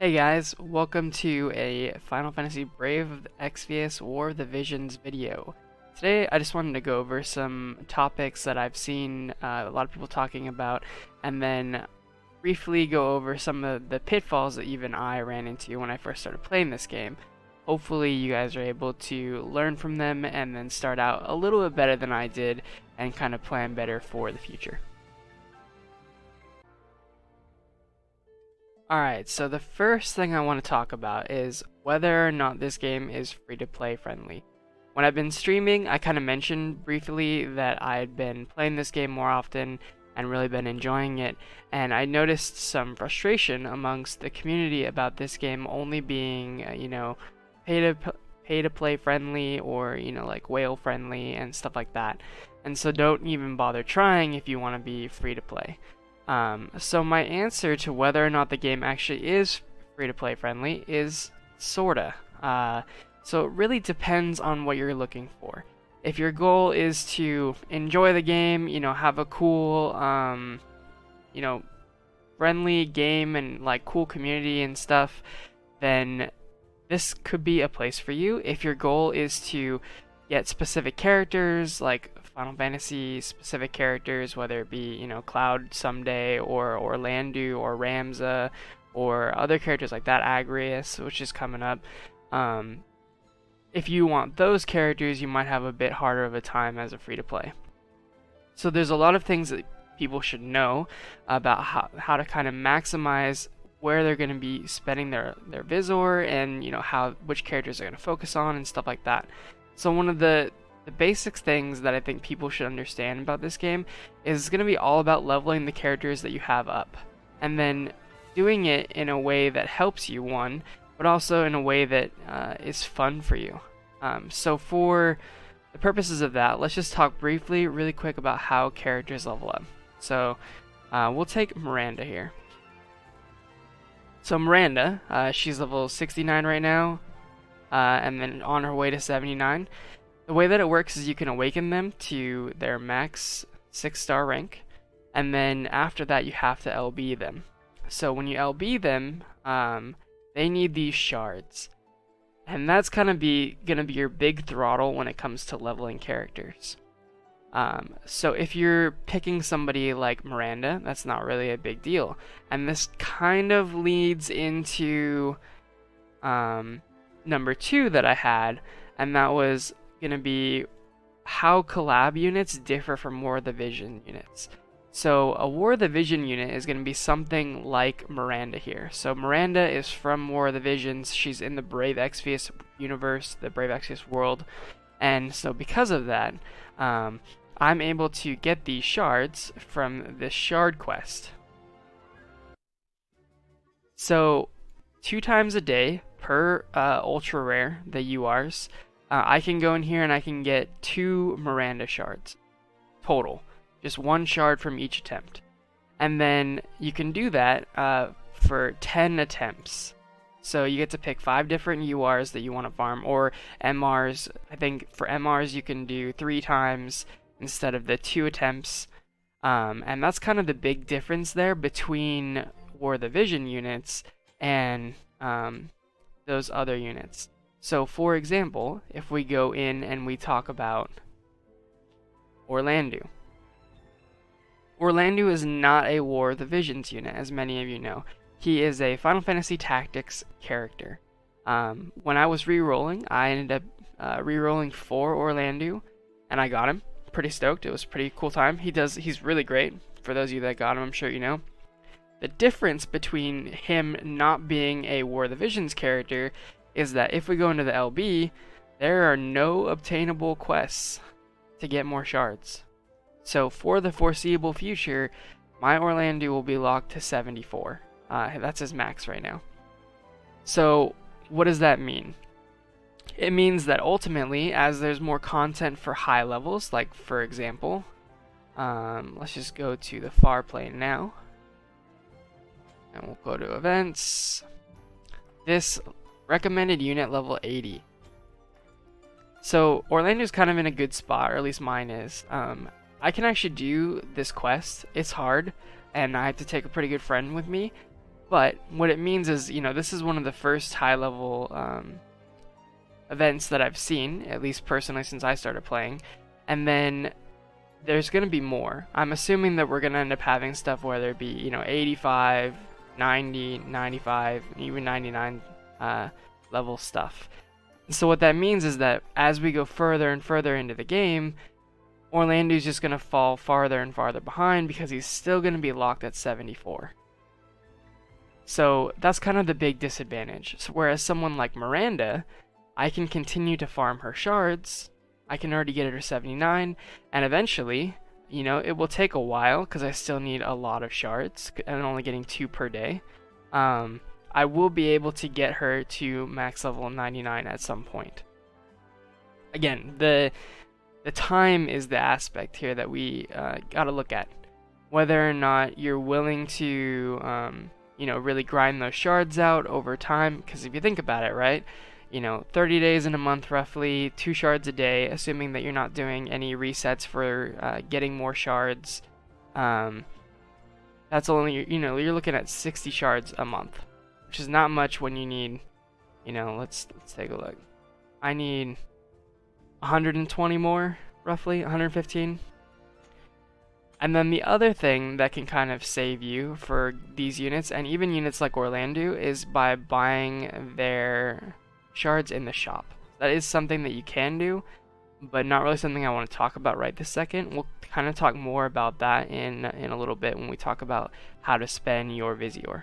Hey guys, welcome to a Final Fantasy Brave of the Exvius War of the Visions video. Today I just wanted to go over some topics that I've seen a lot of people talking about, and then briefly go over some of the pitfalls that even I ran into when I first started playing this game. Hopefully you guys are able to learn from them and then start out a little bit better than I did and kind of plan better for the future. Alright, so the first thing I want to talk about is whether or not this game is free-to-play friendly. When I've been streaming, I kind of mentioned briefly that I'd been playing this game more often and really been enjoying it, and I noticed some frustration amongst the community about this game only being, pay-to-play friendly or, like whale friendly and stuff like that. And so don't even bother trying if you want to be free-to-play. So my answer to whether or not the game actually is free-to-play friendly is sorta. So it really depends on what you're looking for. If your goal is to enjoy the game, have a cool, friendly game and like cool community and stuff, then this could be a place for you. If your goal is to get specific characters, like Final Fantasy specific characters, whether it be, Cloud someday, or Orlandu, or Ramza, or other characters like that, Agrius, which is coming up. If you want those characters, you might have a bit harder of a time as a free-to-play. So there's a lot of things that people should know about how to kind of maximize where they're going to be spending their Visor, and which characters they're going to focus on and stuff like that. So one of the basic things that I think people should understand about this game is it's going to be all about leveling the characters that you have up, and then doing it in a way that helps you, one, but also in a way that is fun for you. So for the purposes of that, let's just talk briefly, really quick, about how characters level up. So we'll take Miranda here. So Miranda, she's level 69 right now, and then on her way to 79. The way that it works is you can awaken them to their max 6-star rank, and then after that you have to LB them. So when you LB them, they need these shards, and that's gonna be your big throttle when it comes to leveling characters. So if you're picking somebody like Miranda, that's not really a big deal, and this kind of leads into number 2 that I had, and that was gonna be how collab units differ from War of the Vision units. So a War of the Vision unit is gonna be something like Miranda here. So Miranda is from War of the Visions. She's in the Brave Exvius universe, the Brave Exvius world, and so because of that, I'm able to get these shards from this shard quest. So 2 times a day per ultra rare, the URs, I can go in here and I can get 2 Miranda shards total, just 1 shard from each attempt, and then you can do that for 10 attempts. So you get to pick 5 different URs that you want to farm, or MRs. I think for MRs you can do 3 times instead of the 2 attempts, and that's kind of the big difference there between War of the Vision units and those other units. So for example, if we go in and we talk about Orlandu. Orlandu is not a War of the Visions unit, as many of you know. He is a Final Fantasy Tactics character. When I was re-rolling, I ended up re-rolling for Orlandu, and I got him. Pretty stoked. It was a pretty cool time. He's really great. For those of you that got him, I'm sure you know. The difference between him not being a War of the Visions character is that if we go into the LB, there are no obtainable quests to get more shards. So for the foreseeable future, my Orlandu will be locked to 74. That's his max right now. So what does that mean? It means that ultimately, as there's more content for high levels, like for example, let's just go to the far plane now, and we'll go to events. This recommended unit level 80. So Orlando's kind of in a good spot, or at least mine is. I can actually do this quest. It's hard, and I have to take a pretty good friend with me, But what it means is, this is one of the first high-level events that I've seen, at least personally since I started playing. And then there's going to be more. I'm assuming that we're going to end up having stuff where there be, 85, 90, 95, even 99 level stuff. So what that means is that as we go further and further into the game, Orlando's just going to fall farther and farther behind because he's still going to be locked at 74. So that's kind of the big disadvantage. So whereas someone like Miranda, I can continue to farm her shards, I can already get her to 79, and eventually, it will take a while because I still need a lot of shards, and I'm only getting 2 per day. I will be able to get her to max level 99 at some point. Again, the time is the aspect here that we got to look at. Whether or not you're willing to, really grind those shards out over time, because if you think about it, right? 30 days in a month roughly, 2 shards a day, assuming that you're not doing any resets for getting more shards. That's only, you're looking at 60 shards a month, which is not much when you need, let's take a look. I need 120 more, roughly, 115. And then the other thing that can kind of save you for these units, and even units like Orlando, is by buying their shards in the shop. That is something that you can do, but not really something I want to talk about right this second. We'll kind of talk more about that in a little bit when we talk about how to spend your Visior.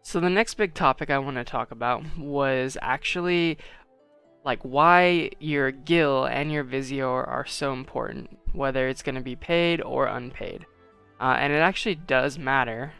So the next big topic I want to talk about was actually like why your gil and your Visior are so important, whether it's going to be paid or unpaid. And it actually does matter,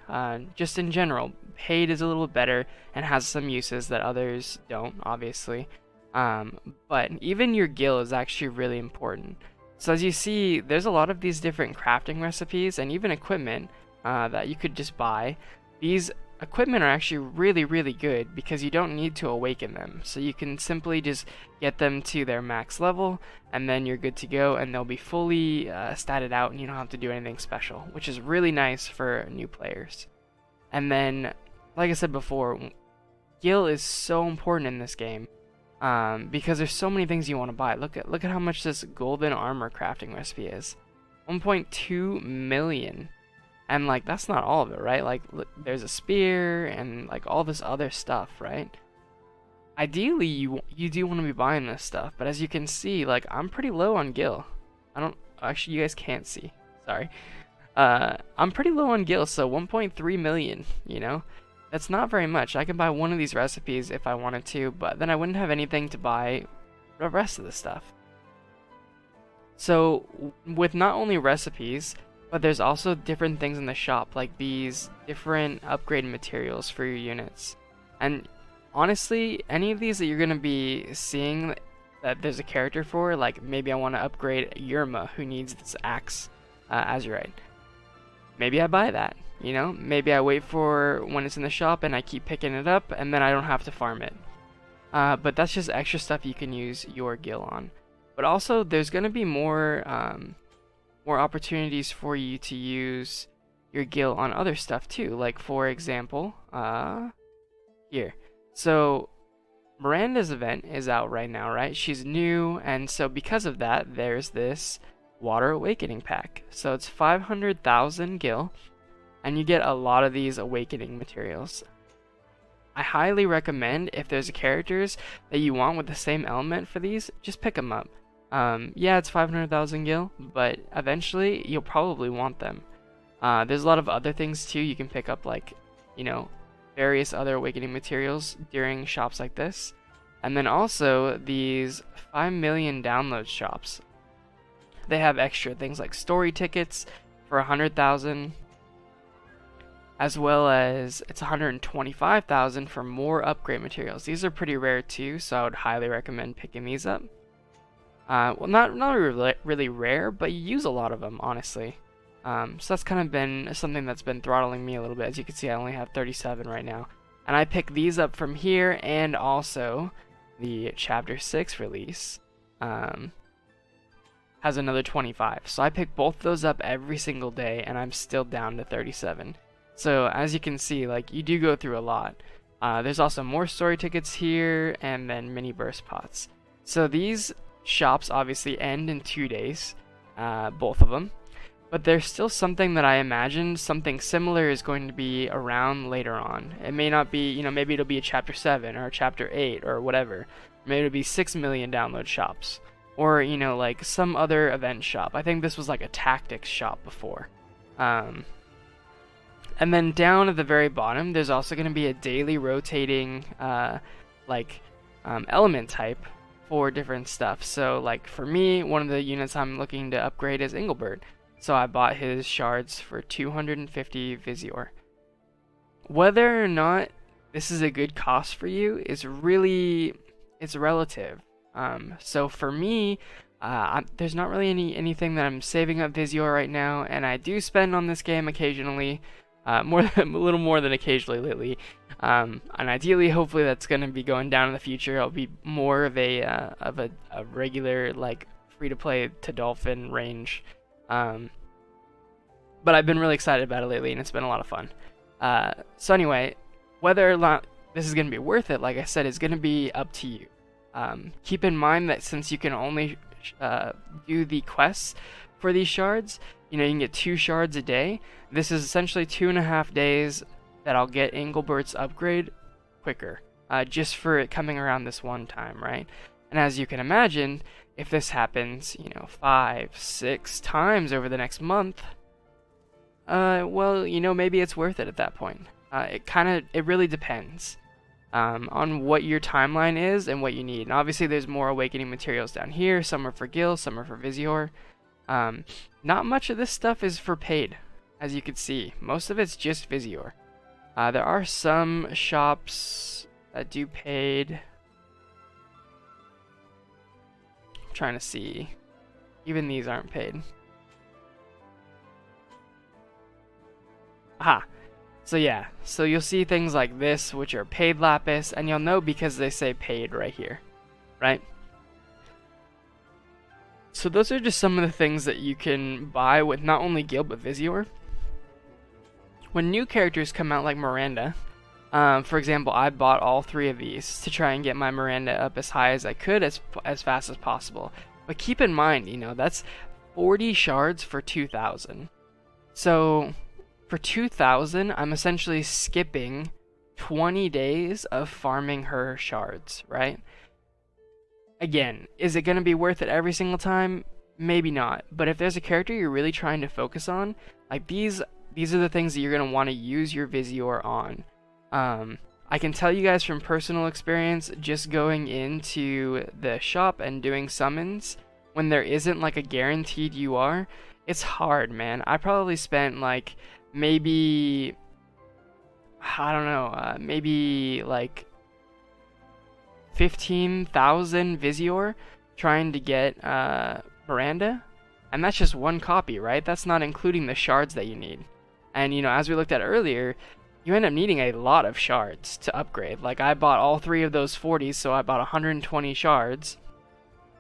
just in general. Paid is a little better and has some uses that others don't, obviously. But even your gil is actually really important. So as you see, there's a lot of these different crafting recipes and even equipment that you could just buy. These equipment are actually really, really good because you don't need to awaken them. So you can simply just get them to their max level and then you're good to go, and they'll be fully statted out and you don't have to do anything special, which is really nice for new players. And then, like I said before, gil is so important in this game because there's so many things you want to buy. Look at how much this golden armor crafting recipe is. 1.2 million. And like that's not all of it, right? Like look, there's a spear and like all this other stuff, right? Ideally you do want to be buying this stuff, but as you can see, like I'm pretty low on gil. Actually you guys can't see. Sorry. I'm pretty low on gil, so 1.3 million, That's not very much. I could buy one of these recipes if I wanted to, but then I wouldn't have anything to buy the rest of the stuff. So with not only recipes, but there's also different things in the shop, like these different upgrade materials for your units. And honestly, any of these that you're going to be seeing that there's a character for, like maybe I want to upgrade Yerma, who needs this axe Azurite. Maybe I buy that, Maybe I wait for when it's in the shop and I keep picking it up and then I don't have to farm it. But that's just extra stuff you can use your gil on. But also, there's going to be more opportunities for you to use your gil on other stuff too. Like for example, here. So Miranda's event is out right now, right? She's new, and so because of that, there's this Water Awakening pack. So it's 500,000 gil, and you get a lot of these awakening materials. I highly recommend, if there's characters that you want with the same element for these, just pick them up. Yeah, it's 500,000 gil, but eventually you'll probably want them. There's a lot of other things too you can pick up, like, various other awakening materials during shops like this. And then also these 5 million download shops. They have extra things like story tickets for 100,000, as well as it's 125,000 for more upgrade materials. These are pretty rare too, so I would highly recommend picking these up. Well, not really rare, but you use a lot of them, honestly. So that's kind of been something that's been throttling me a little bit. As you can see, I only have 37 right now. And I pick these up from here, and also the Chapter 6 release has another 25. So I pick both those up every single day, and I'm still down to 37. So as you can see, like, you do go through a lot. There's also more story tickets here, and then mini burst pots. So these shops obviously end in 2 days, both of them. But there's still something that I imagine something similar is going to be around later on. It may not be, maybe it'll be a chapter 7 or a chapter 8 or whatever. Maybe it'll be 6 million download shops. Or, like some other event shop. I think this was like a tactics shop before. And then down at the very bottom, there's also going to be a daily rotating, element type for different stuff. So, like, for me, one of the units I'm looking to upgrade is Engelbert. So I bought his shards for 250 Visior. Whether or not this is a good cost for you is really, it's relative. So for me, there's not really anything that I'm saving up Visior right now, and I do spend on this game occasionally, a little more than occasionally lately. And ideally, hopefully, that's going to be going down in the future. I'll be more of a regular, like, free-to-play to Dolphin range. But I've been really excited about it lately, and it's been a lot of fun. So anyway, whether or not this is going to be worth it, like I said, is going to be up to you. Keep in mind that since you can only do the quests for these shards, you can get 2 shards a day. This is essentially 2.5 days that I'll get Engelbert's upgrade quicker, just for it coming around this one time, right? And as you can imagine, if this happens, 5, 6 times over the next month, well, maybe it's worth it at that point. It really depends on what your timeline is and what you need. And obviously, there's more awakening materials down here. Some are for Gil, some are for Visior. Not much of this stuff is for paid, as you can see. Most of it's just Visior. There are some shops that do paid. I'm trying to see. Even these aren't paid. Aha. So yeah, so you'll see things like this, which are paid lapis, and you'll know because they say paid right here, right? So those are just some of the things that you can buy with not only Gil, but Visior. When new characters come out like Miranda, for example, I bought all 3 of these to try and get my Miranda up as high as I could, as fast as possible. But keep in mind, that's 40 shards for 2,000. So for 2,000, I'm essentially skipping 20 days of farming her shards, right? Again, is it going to be worth it every single time? Maybe not. But if there's a character you're really trying to focus on, like these are the things that you're going to want to use your Visior on. I can tell you guys from personal experience, just going into the shop and doing summons, when there isn't like a guaranteed UR, it's hard, man. I probably spent like maybe, I don't know, maybe like 15,000 Visior trying to get Miranda, and that's just one copy, right? That's not including the shards that you need. And as we looked at earlier, you end up needing a lot of shards to upgrade. Like, I bought all 3 of those 40s, so I bought 120 shards,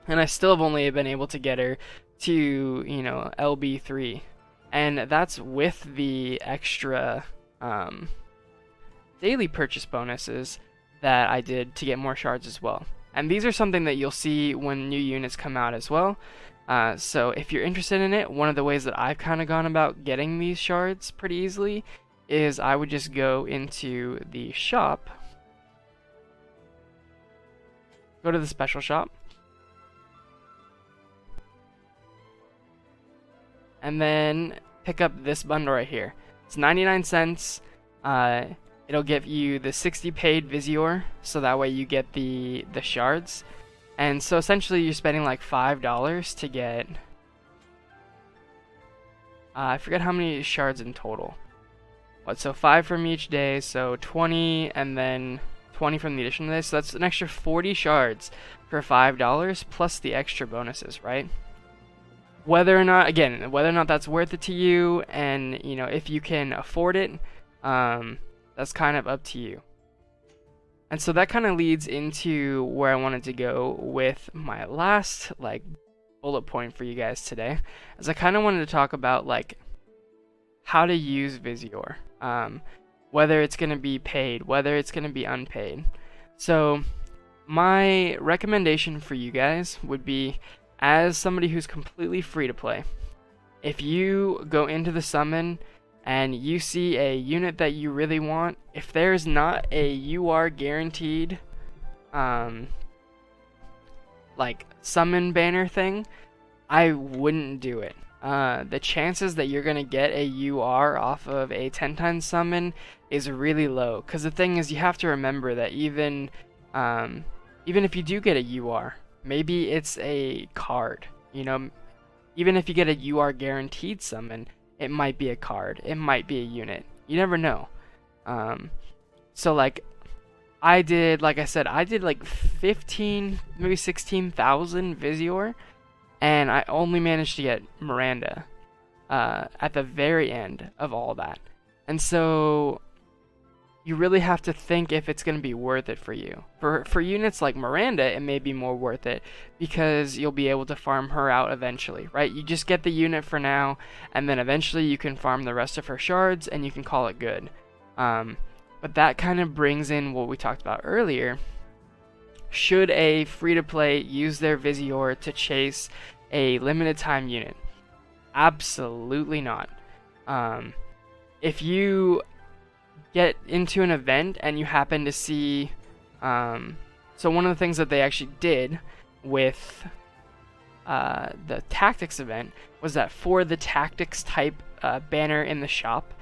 and I still have only been able to get her to, LB3. And that's with the extra daily purchase bonuses that I did to get more shards as well. And these are something that you'll see when new units come out as well. So if you're interested in it, one of the ways that I've kind of gone about getting these shards pretty easily is I would just go into the shop, go to the special shop, and then pick up this bundle right here. It's 99 cents. It'll give you the 60 paid Visior, so that way you get the shards. And so essentially you're spending like $5 to get, I forget how many shards in total. So 5 from each day, so 20, and then 20 from the additional day. So that's an extra 40 shards for $5 plus the extra bonuses, right? Whether or not that's worth it to you, and if you can afford it, that's kind of up to you. And so that kind of leads into where I wanted to go with my last bullet point for you guys today, is I kind of wanted to talk about like how to use Visior, whether it's going to be paid, whether it's going to be unpaid. So my recommendation for you guys would be, as somebody who's completely free to play, if you go into the summon and you see a unit that you really want, if there's not a UR guaranteed like summon banner thing, I wouldn't do it. The chances that you're gonna get a UR off of a 10 times summon is really low, because the thing is, you have to remember that even if you do get a UR, maybe it's a card, you know. Even if you get a UR guaranteed summon, it might be a card, it might be a unit. You never know. So like I did like 15, maybe 16,000 Visior, and I only managed to get Miranda at the very end of all that. And so you really have to think if it's going to be worth it for you. For units like Miranda, it may be more worth it because you'll be able to farm her out eventually, right? You just get the unit for now, and then eventually you can farm the rest of her shards and you can call it good. But that kind of brings in what we talked about earlier. Should a free-to-play use their Visior to chase a limited time unit? Absolutely not. If you get into an event and you happen to see, so one of the things that they actually did with the tactics event was that for the tactics type banner in the shop,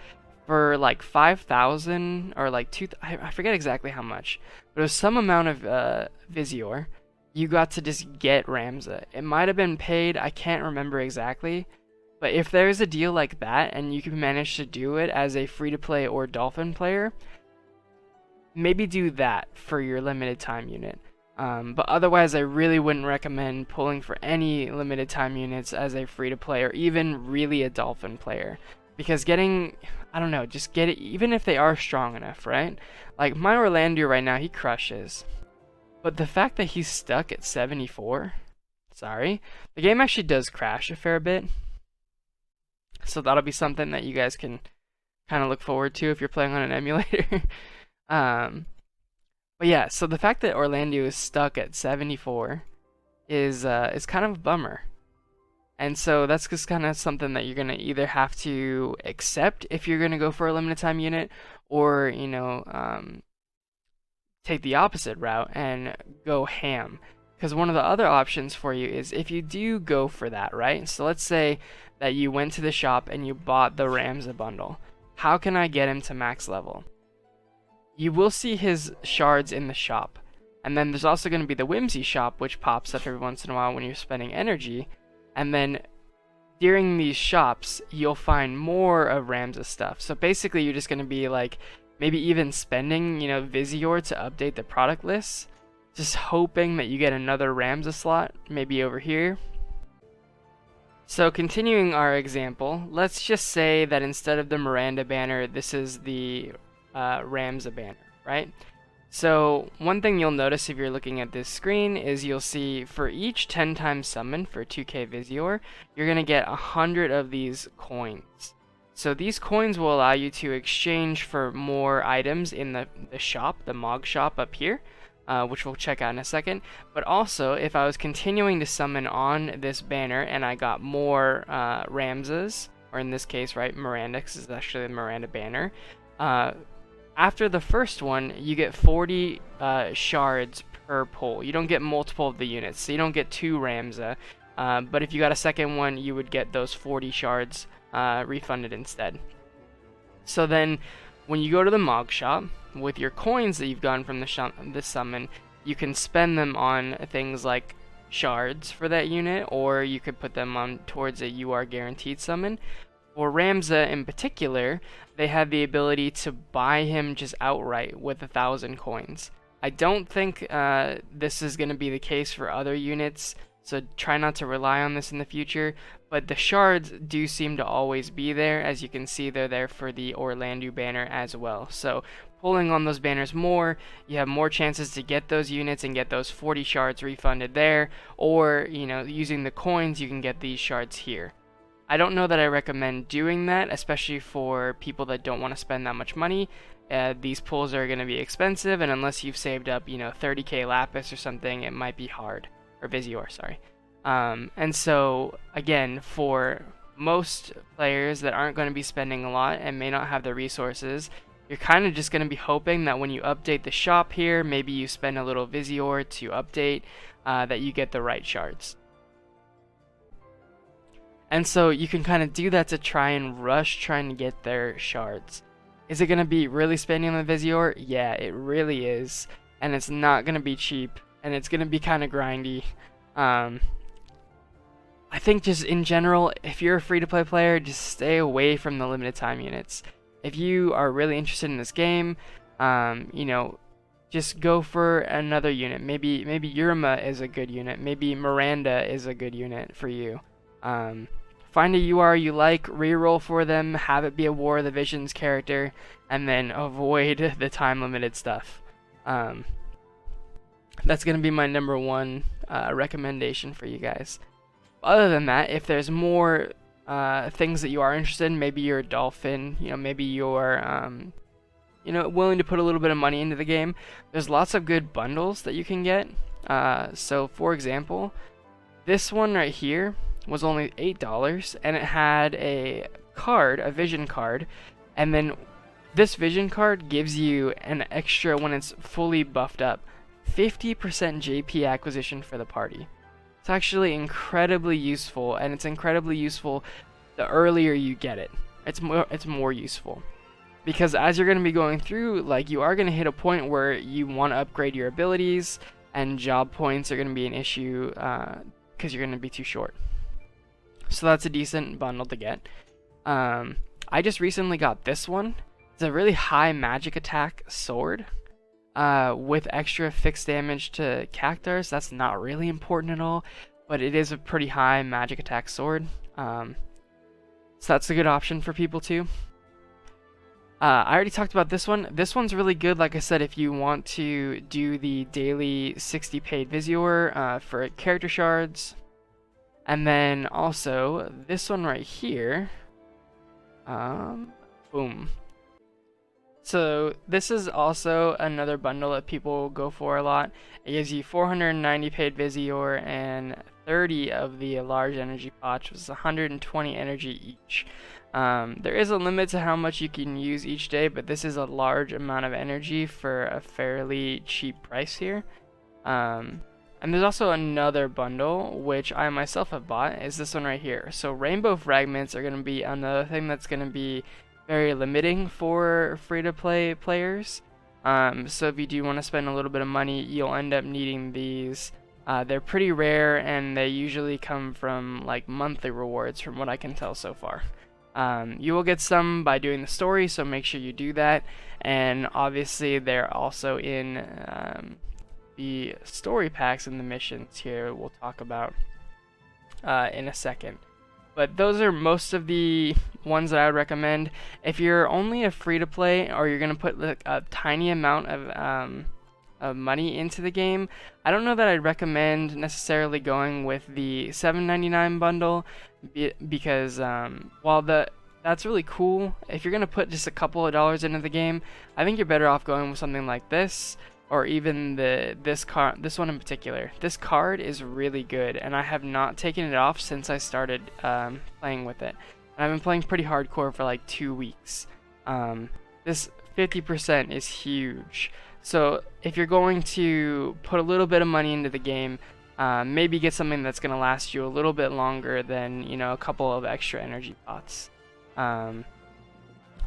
for like 5,000 or like I forget exactly how much, but it was some amount of Visior, you got to just get Ramza. It might have been paid, I can't remember exactly. But if there's a deal like that and you can manage to do it as a free-to-play or Dolphin player, maybe do that for your limited time unit. But otherwise, I really wouldn't recommend pulling for any limited time units as a free-to-play or even really a Dolphin player. Because getting, I don't know, just get it, even if they are strong enough, right? Like my Orlando right now, he crushes. But the fact that he's stuck at 74, sorry, the game actually does crash a fair bit. So that'll be something that you guys can kind of look forward to if you're playing on an emulator. But yeah, so the fact that Orlando is stuck at 74 is kind of a bummer. And so that's just kind of something that you're going to either have to accept if you're going to go for a limited time unit, or, you know, take the opposite route and go ham. Because one of the other options for you is if you do go for that, right? So let's say that you went to the shop and you bought the Ramza bundle. How can I get him to max level? You will see his shards in the shop. And then there's also going to be the Whimsy shop, which pops up every once in a while when you're spending energy. And then during these shops, you'll find more of Ramza stuff. So basically you're just going to be like, maybe even spending, you know, Visior to update the product lists, just hoping that you get another Ramza slot, maybe over here. So continuing our example, let's just say that instead of the Miranda banner, this is the Ramza banner, right? So one thing you'll notice if you're looking at this screen is you'll see for each 10 times summon for 2k Visior, you're going to get 100 of these coins. So these coins will allow you to exchange for more items in the shop, the Mog shop up here, which we'll check out in a second. But also, if I was continuing to summon on this banner and I got more Ramzas, or in this case, right, Miranda, because it's actually the Miranda banner, after the first one, you get 40 shards per pull. You don't get multiple of the units, so you don't get 2 Ramza. But if you got a second one, you would get those 40 shards refunded instead. So then, when you go to the Mog shop, with your coins that you've gotten from the summon, you can spend them on things like shards for that unit, or you could put them on towards a UR guaranteed summon. For Ramza in particular, they have the ability to buy him just outright with 1,000 coins. I don't think this is going to be the case for other units so try not to rely on this in the future. But the shards do seem to always be there. As you can see, they're there for the Orlando banner as well. So pulling on those banners more, you have more chances to get those units and get those 40 shards refunded there, or using the coins, you can get these shards here. I don't know that I recommend doing that, especially for people that don't want to spend that much money. These pulls are going to be expensive, and unless you've saved up 30k lapis or something, it might be hard. Or Visior, sorry. And so, again, for most players that aren't going to be spending a lot and may not have the resources, you're kind of just going to be hoping that when you update the shop here, maybe you spend a little Visior to update, that you get the right shards. And so you can kind of do that to try and rush trying to get their shards. Is it going to be really spending on the Visior? Yeah, it really is. And it's not going to be cheap. And it's going to be kind of grindy. I think just in general, if you're a free-to-play player, just stay away from the limited time units. If you are really interested in this game, just go for another unit. Maybe Yurima is a good unit. Maybe Miranda is a good unit for you. Find a UR you like, reroll for them, have it be a War of the Visions character, and then avoid the time-limited stuff. That's going to be my number one recommendation for you guys. Other than that, if there's more things that you are interested in, maybe you're a dolphin, maybe you're willing to put a little bit of money into the game, there's lots of good bundles that you can get. So for example, this one right here was only $8, and it had a card, a vision card, and then this vision card gives you an extra, when it's fully buffed up, 50% JP acquisition for the party. It's actually incredibly useful, and it's incredibly useful the earlier you get it. It's more useful. Because as you're going to be going through, you are going to hit a point where you want to upgrade your abilities, and job points are going to be an issue because you're going to be too short. So that's a decent bundle to get. I just recently got this one. It's a really high magic attack sword with extra fixed damage to Cactars. That's not really important at all, but it is a pretty high magic attack sword. So that's a good option for people too. I already talked about this one. This one's really good, like I said, if you want to do the daily 60 paid Visior for character shards. And then also this one right here. Boom. So this is also another bundle that people go for a lot. It gives you 490 paid Visior and 30 of the large energy pots, which is 120 energy each. There is a limit to how much you can use each day, but this is a large amount of energy for a fairly cheap price here. And there's also another bundle, which I myself have bought, is this one right here. So rainbow fragments are going to be another thing that's going to be very limiting for free-to-play players. So if you do want to spend a little bit of money, you'll end up needing these. They're pretty rare, and they usually come from monthly rewards from what I can tell so far. You will get some by doing the story, so make sure you do that. And obviously they're also in the story packs and the missions here we'll talk about in a second. But those are most of the ones that I would recommend. If you're only a free-to-play, or you're going to put a tiny amount of money into the game, I don't know that I'd recommend necessarily going with the $7.99 bundle, because while that's really cool, if you're going to put just a couple of dollars into the game, I think you're better off going with something like this, or even this one in particular. This card is really good, and I have not taken it off since I started playing with it. And I've been playing pretty hardcore for 2 weeks. This 50% is huge. So if you're going to put a little bit of money into the game, maybe get something that's going to last you a little bit longer than a couple of extra energy pots.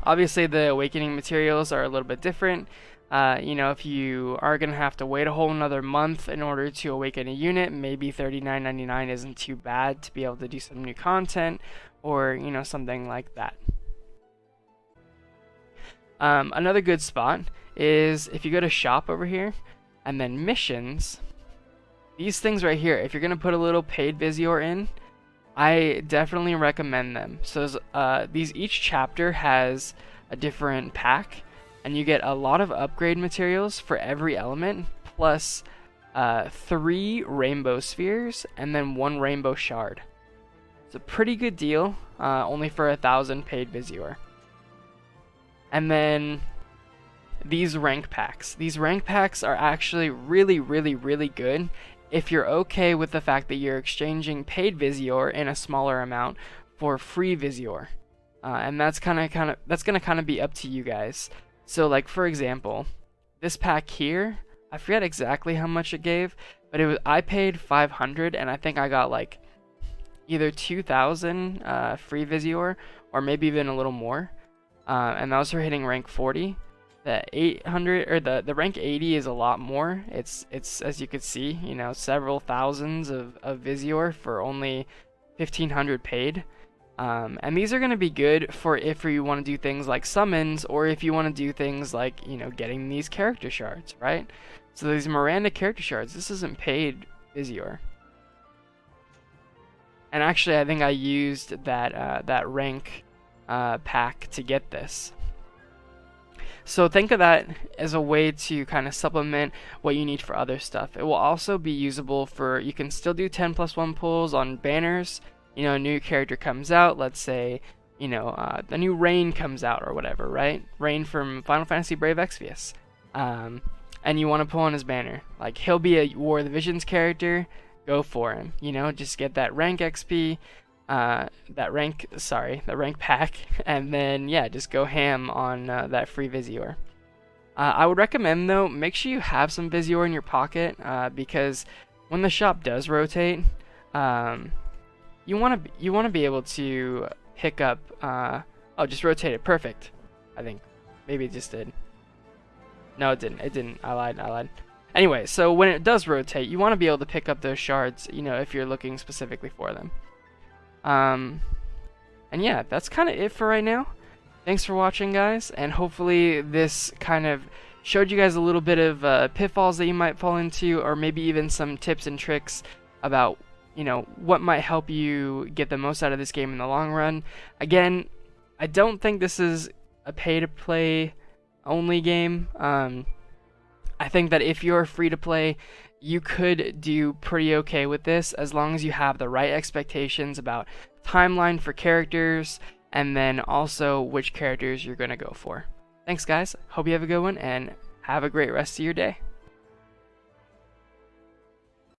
Obviously the awakening materials are a little bit different. If you are going to have to wait a whole another month in order to awaken a unit, maybe $39.99 isn't too bad to be able to do some new content, or something like that. Another good spot is if you go to shop over here and then missions, these things right here, if you're gonna put a little paid Visior in, I definitely recommend them. So each chapter has a different pack, and you get a lot of upgrade materials for every element, plus 3 rainbow spheres and then 1 rainbow shard. It's a pretty good deal, only for 1,000 paid Visior. And then these rank packs. These rank packs are actually really, really, really good if you're okay with the fact that you're exchanging paid Visior in a smaller amount for free Visior. And that's gonna kind of be up to you guys. So like for example, this pack here, I forget exactly how much it gave, but I paid 500 and I think I got like either 2,000 free Visior or maybe even a little more. And that was for hitting rank 40. The 800 or the rank 80 is a lot more. It's as you could see, you know, several thousands of Visior for only 1,500 paid. And these are going to be good for if you want to do things like summons, or if you want to do things like, you know, getting these character shards, right? So these Miranda character shards, this isn't paid Visior. And actually, I think I used that rank pack to get this. So think of that as a way to kind of supplement what you need for other stuff. It will also be usable for, you can still do 10+1 pulls on banners. You know, a new character comes out, let's say, you know, the new Rain comes out or whatever, right? Rain from Final Fantasy Brave Exvius. And you want to pull on his banner. Like, he'll be a War of the Visions character, go for him. You know, just get that rank XP, the rank pack, and then, yeah, just go ham on that free Visior. I would recommend, though, make sure you have some Visior in your pocket, because when the shop does rotate, you want to be able to pick up. Oh, just rotate it. Perfect. I think maybe it just did. No, it didn't. It didn't. I lied. Anyway, so when it does rotate, you want to be able to pick up those shards. You know, if you're looking specifically for them. And yeah, that's kind of it for right now. Thanks for watching, guys, and hopefully this kind of showed you guys a little bit of pitfalls that you might fall into, or maybe even some tips and tricks about, you know, what might help you get the most out of this game in the long run. Again, I don't think this is a pay-to-play only game. I think that if you're free to play, you could do pretty okay with this, as long as you have the right expectations about timeline for characters, and then also which characters you're going to go for. Thanks, guys. Hope you have a good one, and have a great rest of your day.